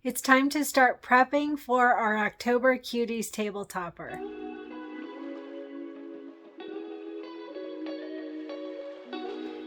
It's time to start prepping for our October Cuties table topper.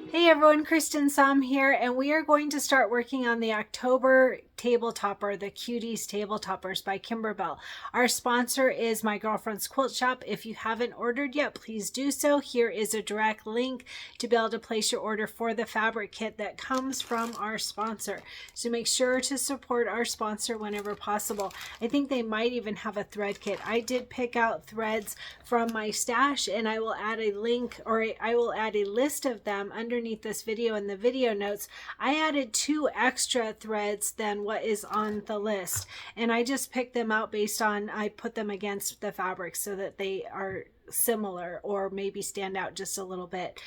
Hey everyone, Cristin here, and we are going to start working on the October table topper, the Cuties table toppers by Kimberbell. Our sponsor is My Girlfriend's Quilt Shop. If you haven't ordered yet, please do so. Here is a direct link to be able to place your order for the fabric kit that comes from our sponsor. So make sure to support our sponsor whenever possible. I think they might even have a thread kit. I did pick out threads from my stash, and I will add a link, or I will add a list of them underneath this video in the video notes. I added 2 extra threads than what is on the list, and I just picked them out based on, I put them against the fabric so that they are similar or maybe stand out just a little bit.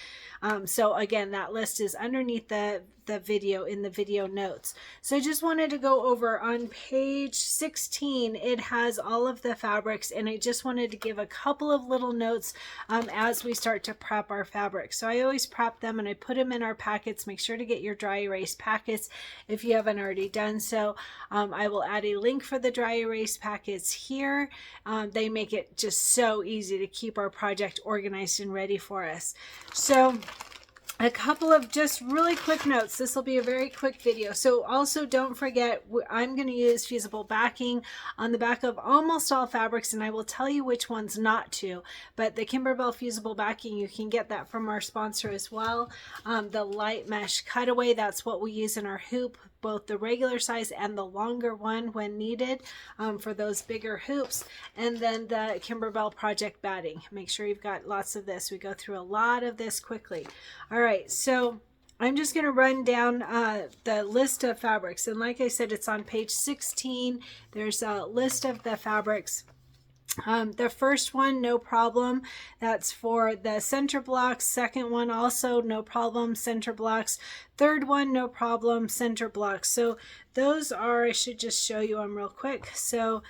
So again, that list is underneath the video in the video notes. So I just wanted to go over on page 16, it has all of the fabrics, and I just wanted to give a couple of little notes as we start to prep our fabrics. So I always prep them and I put them in our packets. Make sure to get your dry erase packets if you haven't already done so. I will add a link for the dry erase packets here. They make it just so easy to keep our project organized and ready for us. So a couple of just really quick notes. This will be a very quick video. So also don't forget, I'm going to use fusible backing on the back of almost all fabrics, and I will tell you which ones not to. But the Kimberbell fusible backing, you can get that from our sponsor as well. The light mesh cutaway, that's what we use in our hoop, both the regular size and the longer one when needed for those bigger hoops. And then the Kimberbell project batting. Make sure you've got lots of this. We go through a lot of this quickly. All right, so I'm just going to run down the list of fabrics. And like I said, it's on page 16. There's a list of the fabrics. The first one, no problem. That's for the center blocks. Second one, also no problem, center blocks. Third one, no problem, center blocks. So those are, I should just show you them real quick. So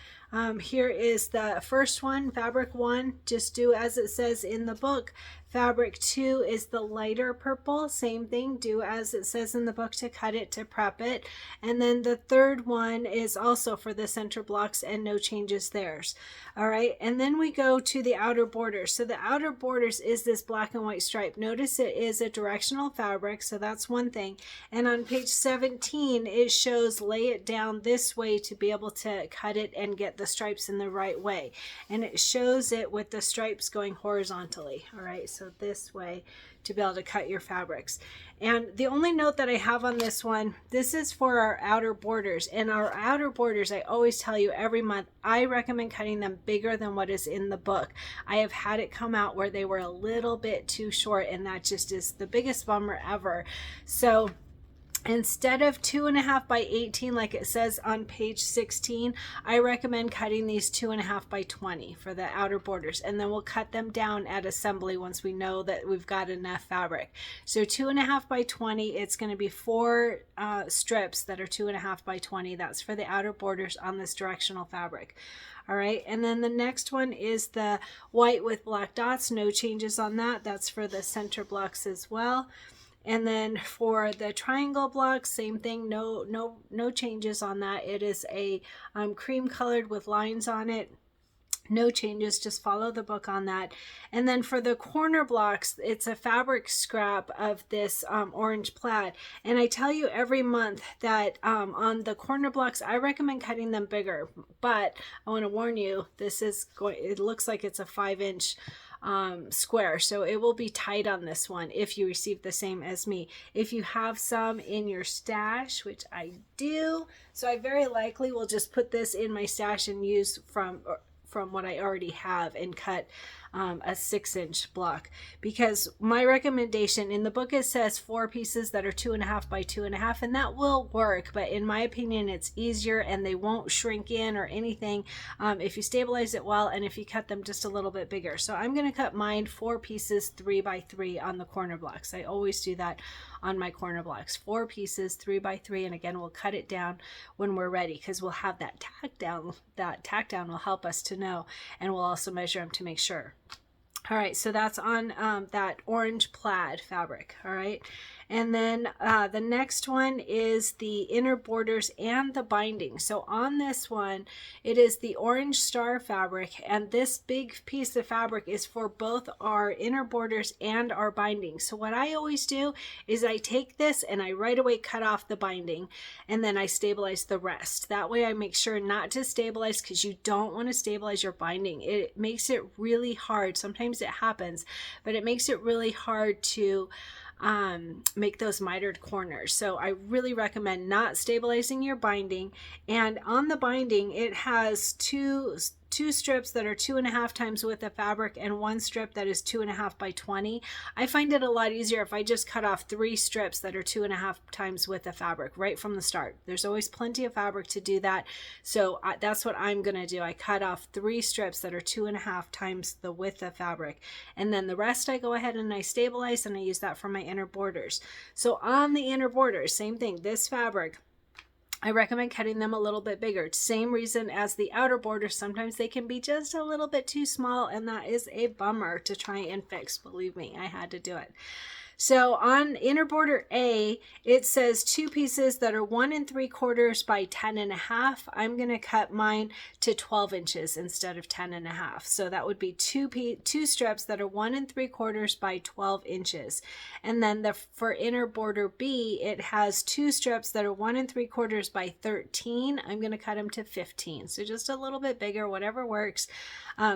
here is the first one, fabric 1, just do as it says in the book. Fabric 2 is the lighter purple, same thing, do as it says in the book to cut it, to prep it. And then the third one is also for the center blocks and no changes there. All right, and then we go to the outer borders. So the outer borders is this black and white stripe. Notice it is a directional fabric, so that's one thing. And on page 17, it shows lay it down this way to be able to cut it and get the stripes in the right way. And it shows it with the stripes going horizontally. All right, so this way to be able to cut your fabrics. And the only note that I have on this one, this is for our outer borders. And our outer borders, I always tell you every month, I recommend cutting them bigger than what is in the book. I have had it come out where they were a little bit too short, and that just is the biggest bummer ever. So instead of 2.5 by 18 like it says on page 16, I recommend cutting these 2.5 by 20 for the outer borders, and then we'll cut them down at assembly once we know that we've got enough fabric. So 2.5 by 20, it's going to be 4 strips that are 2.5 by 20. That's for the outer borders on this directional fabric. All right, and then the next one is the white with black dots. No changes on that. That's for the center blocks as well. And then for the triangle blocks, same thing, no changes on that. It is a cream colored with lines on it. No changes, just follow the book on that. And then for the corner blocks, it's a fabric scrap of this orange plaid. And I tell you every month that on the corner blocks, I recommend cutting them bigger. But I want to warn you, this is going, it looks like it's a 5-inch square, so it will be tight on this one if you receive the same as me. If you have some in your stash, which I do, so I very likely will just put this in my stash and use from what I already have and cut a 6-inch block, because my recommendation in the book, it says 4 pieces that are 2.5 by 2.5, and that will work, but in my opinion it's easier and they won't shrink in or anything if you stabilize it well and if you cut them just a little bit bigger. So I'm going to cut mine 4 pieces 3 by 3 on the corner blocks. I always do that on my corner blocks, 4 pieces 3 by 3, and again we'll cut it down when we're ready because we'll have that tack down. That tack down will help us to know, and we'll also measure them to make sure. All right, so that's on that orange plaid fabric. All right, And then the next one is the inner borders and the binding. So on this one, it is the orange star fabric, and this big piece of fabric is for both our inner borders and our binding. So what I always do is I take this and I right away cut off the binding, and then I stabilize the rest. That way I make sure not to stabilize, because you don't want to stabilize your binding. It makes it really hard. Sometimes it happens, but it makes it really hard to make those mitered corners. So I really recommend not stabilizing your binding. And on the binding, it has two strips that are 2.5 times width of fabric and one strip that is 2.5 by 20. I find it a lot easier if I just cut off 3 strips that are 2.5 times width of fabric right from the start. There's always plenty of fabric to do that. So that's what I'm going to do. I cut off 3 strips that are 2.5 times the width of fabric. And then the rest I go ahead and I stabilize, and I use that for my inner borders. So on the inner borders, same thing. This fabric, I recommend cutting them a little bit bigger. Same reason as the outer borders. Sometimes they can be just a little bit too small, and that is a bummer to try and fix. Believe me, I had to do it. So on inner border A, it says 2 pieces that are 1 3/4 by 10.5. I'm going to cut mine to 12 inches instead of 10.5. So that would be 2 strips that are 1 3/4 by 12 inches. And then for inner border B, it has 2 strips that are 1 3/4 by 13. I'm going to cut them to 15. So just a little bit bigger, whatever works.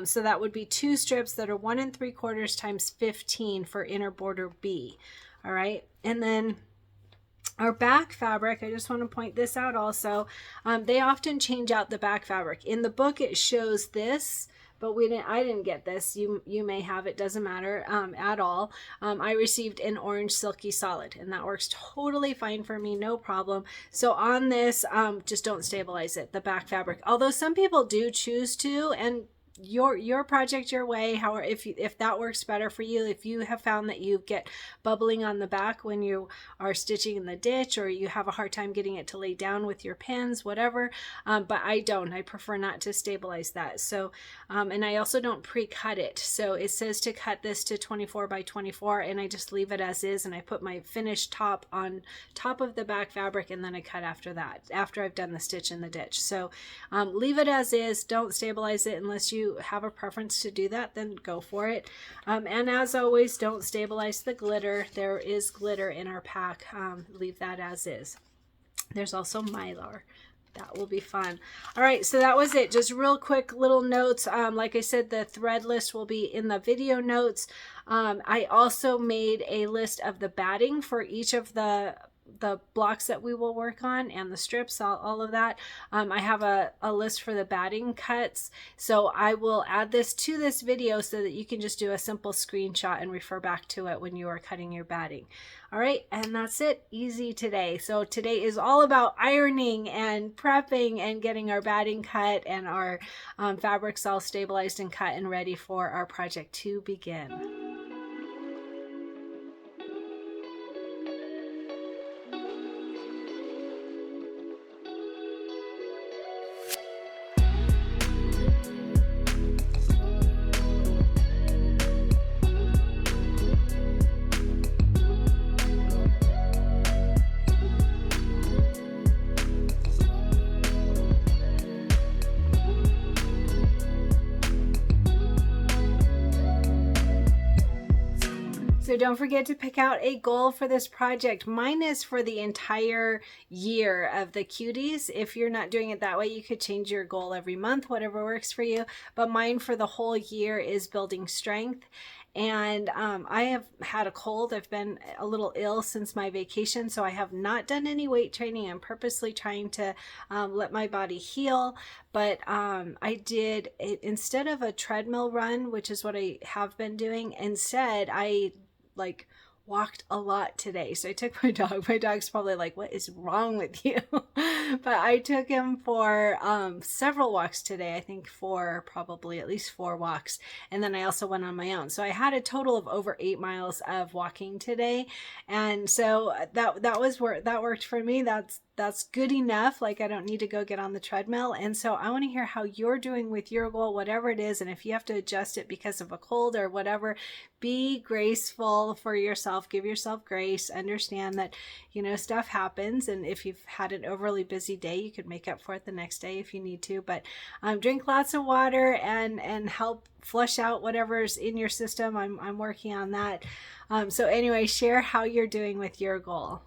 So that would be 2 strips that are 1 3/4 times 15 for inner border B. All right, and then our back fabric, I just want to point this out also. They often change out the back fabric. In the book, it shows this, but I didn't get this. You may have, it doesn't matter at all. I received an orange silky solid, and that works totally fine for me, no problem. So on this, just don't stabilize it, the back fabric. Although some people do choose to, and your project, your way. However, if that works better for you, if you have found that you get bubbling on the back when you are stitching in the ditch, or you have a hard time getting it to lay down with your pins, whatever, but I don't. I prefer not to stabilize that. So and I also don't pre-cut it. So it says to cut this to 24 by 24, and I just leave it as is, and I put my finished top on top of the back fabric, and then I cut after that, after I've done the stitch in the ditch. So leave it as is. Don't stabilize it unless you have a preference to do that, then go for it. And as always, don't stabilize the glitter. There is glitter in our pack. Leave that as is. There's also mylar. That will be fun. All right, so that was it. Just real quick little notes. Like I said, the thread list will be in the video notes. I also made a list of the batting for each of the blocks that we will work on, and the strips, all of that. I have a list for the batting cuts, so I will add this to this video so that you can just do a simple screenshot and refer back to it when you are cutting your batting. All right, and that's it. Easy today. So today is all about ironing and prepping and getting our batting cut and our fabrics all stabilized and cut and ready for our project to begin. So don't forget to pick out a goal for this project. Mine is for the entire year of the Cuties. If you're not doing it that way, you could change your goal every month, whatever works for you. But mine for the whole year is building strength. And I have had a cold. I've been a little ill since my vacation, so I have not done any weight training. I'm purposely trying to let my body heal. But I did, instead of a treadmill run, which is what I have been doing, instead I walked a lot today. So I took my dog. My dog's probably like, what is wrong with you? But I took him for several walks today. I think probably at least 4 walks. And then I also went on my own. So I had a total of over 8 miles of walking today. And so that worked for me. that's good enough. Like, I don't need to go get on the treadmill. And so I want to hear how you're doing with your goal, whatever it is. And if you have to adjust it because of a cold or whatever, be graceful for yourself. Give yourself grace. Understand that, you know, stuff happens. And if you've had an overly busy day, you could make up for it the next day if you need to. But drink lots of water and help flush out whatever's in your system. I'm working on that. So anyway, share how you're doing with your goal.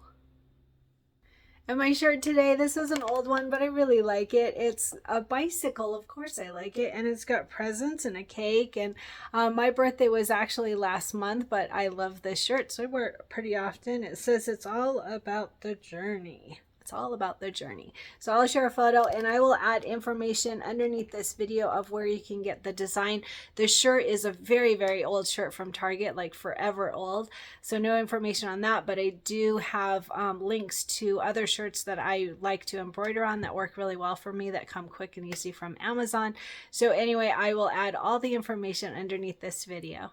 And my shirt today, this is an old one, but I really like it. It's a bicycle, of course I like it, and it's got presents and a cake. And my birthday was actually last month, but I love this shirt, so I wear it pretty often. It says it's all about the journey. It's all about the journey. So I'll share a photo and I will add information underneath this video of where you can get the design. The shirt is a very, very old shirt from Target, like forever old. So no information on that, but I do have links to other shirts that I like to embroider on that work really well for me, that come quick and easy from Amazon. So anyway, I will add all the information underneath this video.